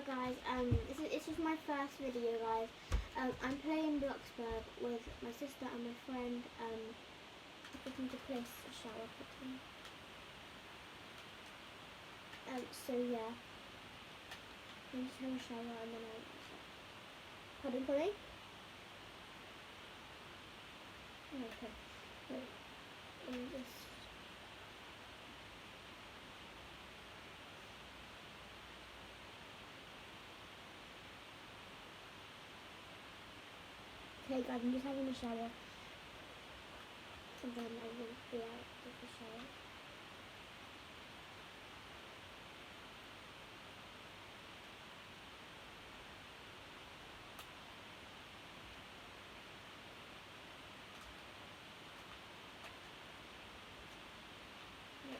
guys, this is my first video, guys. I'm playing Bloxburg with my sister and my friend. Looking to place a shower curtain. So yeah, I'm just having a shower and then I'll. Pardon, Polly? Okay. Wait. Let me just. Okay, guys, I'm just having a shower. And then I will be out of the shower.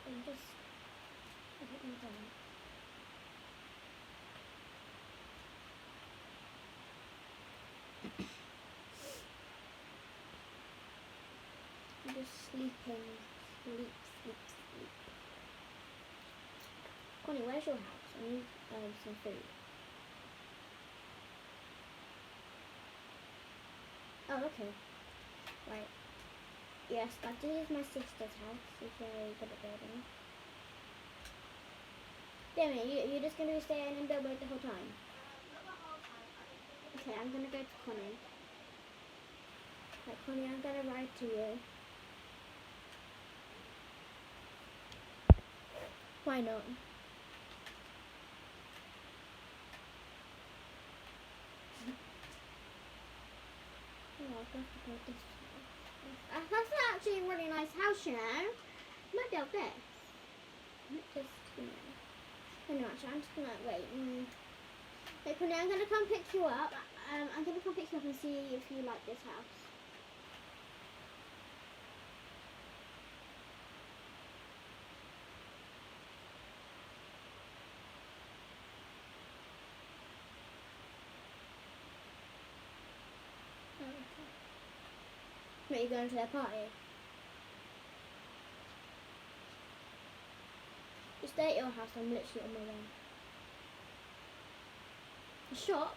I'm just putting it down. I'm just sleeping. Sleep. Connie, where's your house? I need some food. Oh, okay. Right. Yes, that is my sister's house. She's very good at building. Damn it, you're just going to be staying in Billboard the whole time? Not the whole time. Okay, I'm going to go to Connie. Right, Connie, I'm going to ride to you. Why not? Oh, I'll have to go this way. That's actually a really nice house, you know. Might build this. Just, you know. Anyway, I'm just gonna wait. Hey, Connie, I'm gonna come pick you up. I'm gonna come pick you up and see if you like this house. Oh, okay. Wait, you going to their party? You stay at your house. I'm literally on my way. The shop?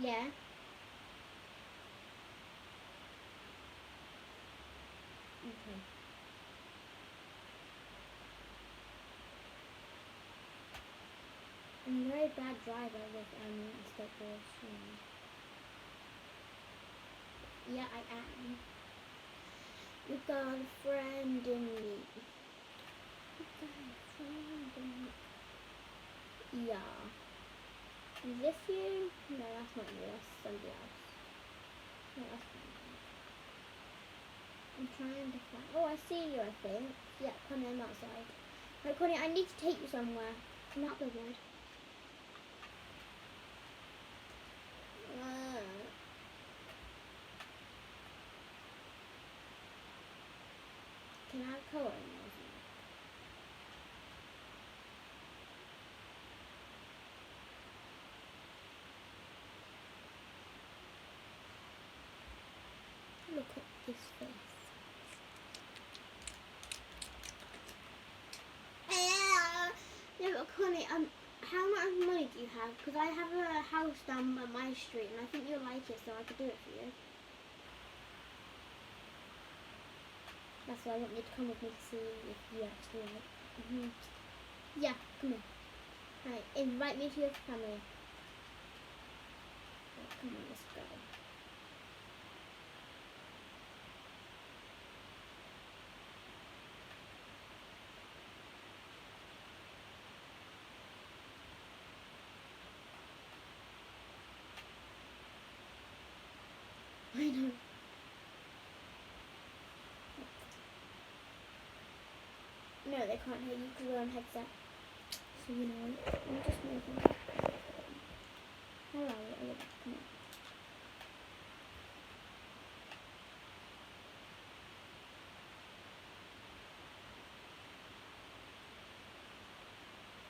Yeah. Okay. I'm a very bad driver with skateboards. Yeah, I am. You got a friend in me. You got a friend in me. Yeah. Is this you? No, that's not you. That's somebody else. No, that's not you. I'm trying to find. Oh, I see you, I think. Yeah, Connie, I'm outside. Right, Connie, I need to take you somewhere. Come out the wood. Can I have colour in those? Look at this face. Yeah, but Connie, how much money do you have? Because I have a house down by my street and I think you'll like it, so I could do it for you. That's why I want you to come with me to see if you actually like. Yeah, come here. Right, invite me to your family. Right, come on, let's go. I know. No, they can't hear you because we're on headset. So you know, I'm just moving. Hello, come on.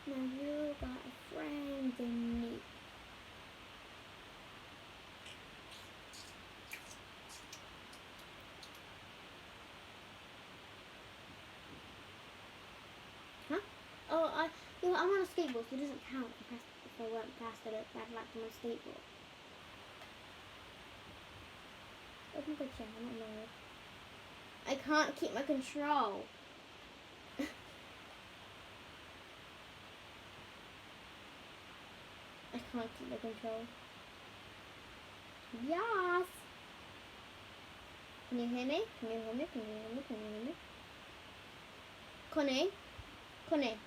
Now you got a friend in me. Yeah, but I'm on a skateboard, so it doesn't count if I weren't past the red light on my skateboard. Open good check, I'm not loud. I can't keep my control. I can't keep my control. Yes! Can you hear me? Can you hear me? Can you hear me? Can you hear me? Connie? Connie?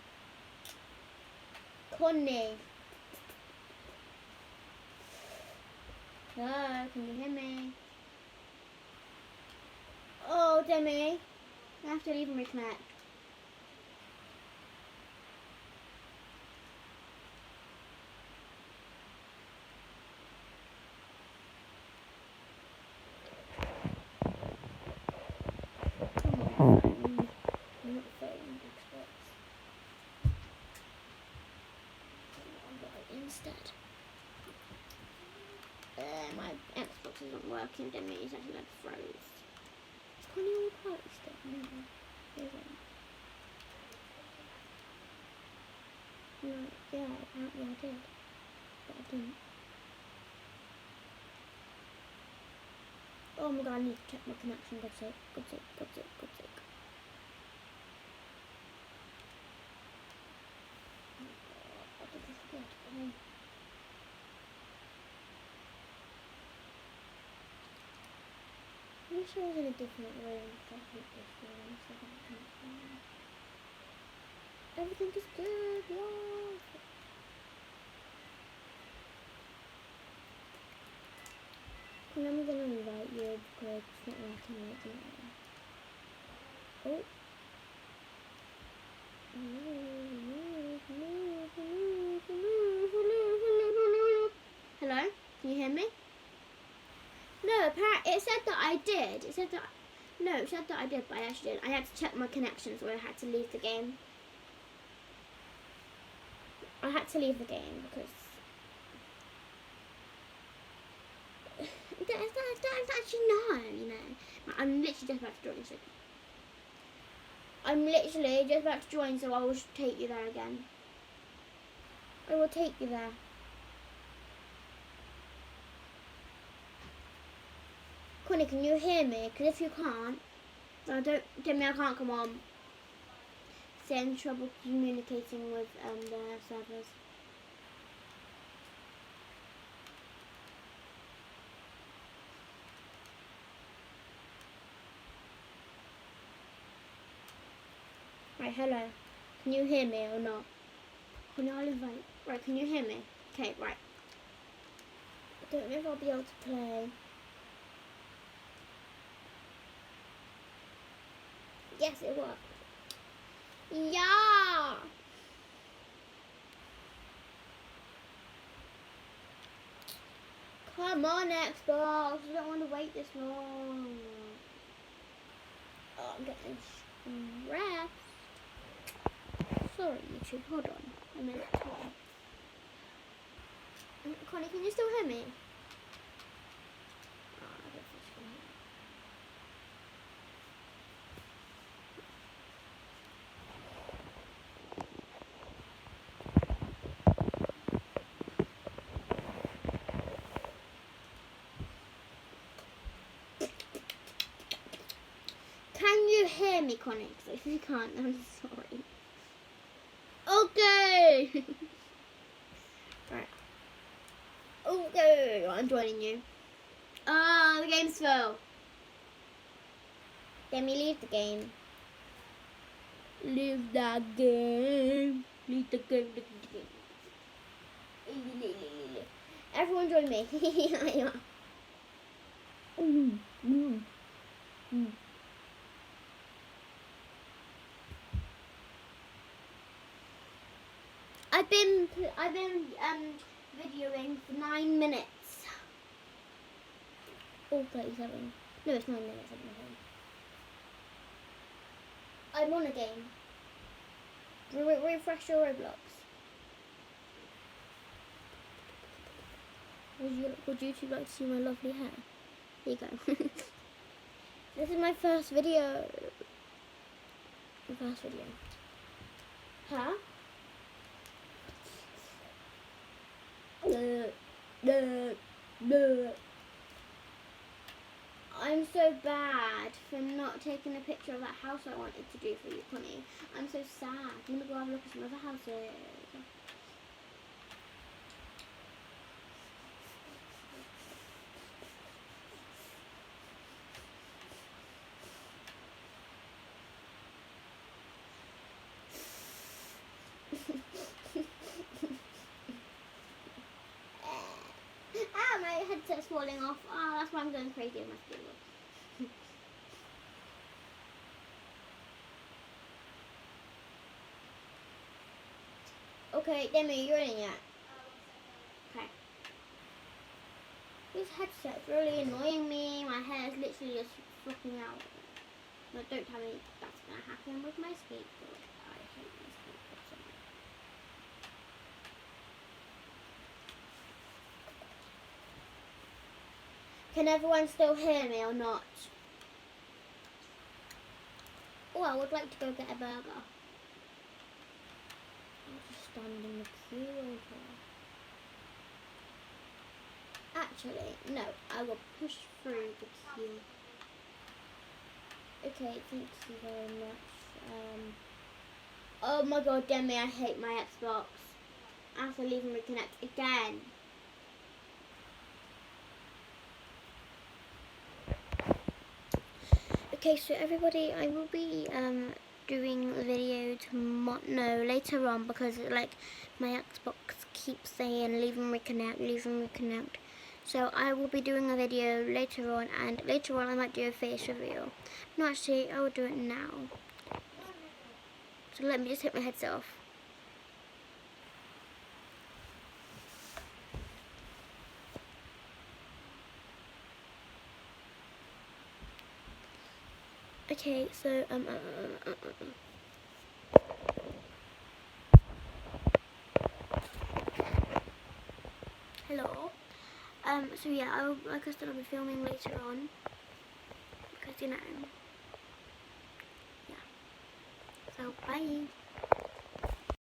Connie? Hello? Can you hear me? Oh, Demi. I have to leave and reconnect. Come on, phone. I'm not phone experts. I'll go instead. My Xbox isn't working, Demi. It's actually like froze. Can you record stuff? No. No, yeah, apparently I did. But I didn't. Oh my god, I need to check my connection. God's sake, God's sake, God's sake, God's sake. I did this again. I wish I was in a different room. I hate this room. So I can't find. Everything is good, yeah. And I'm gonna invite you because it's not working right now. Oh. Hello? Can you hear me? No, apparently it said that I did. It said that it said that I did, but I actually didn't. I had to check my connection, so I had to leave the game. I had to leave the game because that's actually no, you know. I'm literally just about to join. So I'm literally just about to join, so I will take you there again. I will take you there. Connie, can you hear me? Because if you can't, I can't come on. Say I'm in trouble communicating with the servers. Right, hello. Can you hear me or not? Connie, I'll invite. Right, can you hear me? Okay, right. I don't know if I'll be able to play. Yes, it worked. Yeah! Come on, Xbox. I don't want to wait this long. Oh, I'm getting stressed. Sorry, YouTube. Hold on. A minute. Connie, can you still hear me? Oh, I don't think she can hear me. Can you hear me, Connie? Because if you can't, I'm sorry. Okay. Right. Okay, I'm joining you. Ah, the game's full. Let me leave the game. Leave that game. Leave the game. Leave the game. Everyone join me. I've been videoing for 9 minutes. Oh, 37. No, it's 9 minutes. I'm on a game. Refresh your Roblox. Would YouTube like to see my lovely hair? Here you go. This is my first video. Huh? I'm so bad for not taking a picture of that house I wanted to do for you, Connie. I'm so sad. I'm gonna go have a look at some other houses. My headset's falling off. Oh, that's why I'm going crazy in my school. Okay, Demi, you're in yet? Okay. This headset's really annoying me. My hair is literally just flipping out. I don't tell me that's going to happen with my skateboard. I hate my skateboard so much. Can everyone still hear me or not? Oh, I would like to go get a burger. I'll just stand in the queue over. Actually, no, I will push through the queue. Okay, thank you very much. Oh my god, Demi, I hate my Xbox. I have to leave and reconnect again. Okay, so everybody, I will be doing the video later on, because like my Xbox keeps saying leave and reconnect. So I will be doing a video later on, and later on I might do a face reveal. No, actually, I will do it now. So let me just take my headset off. Okay, so hello. So yeah, like I said, I'll be filming later on, because you know, yeah. So bye.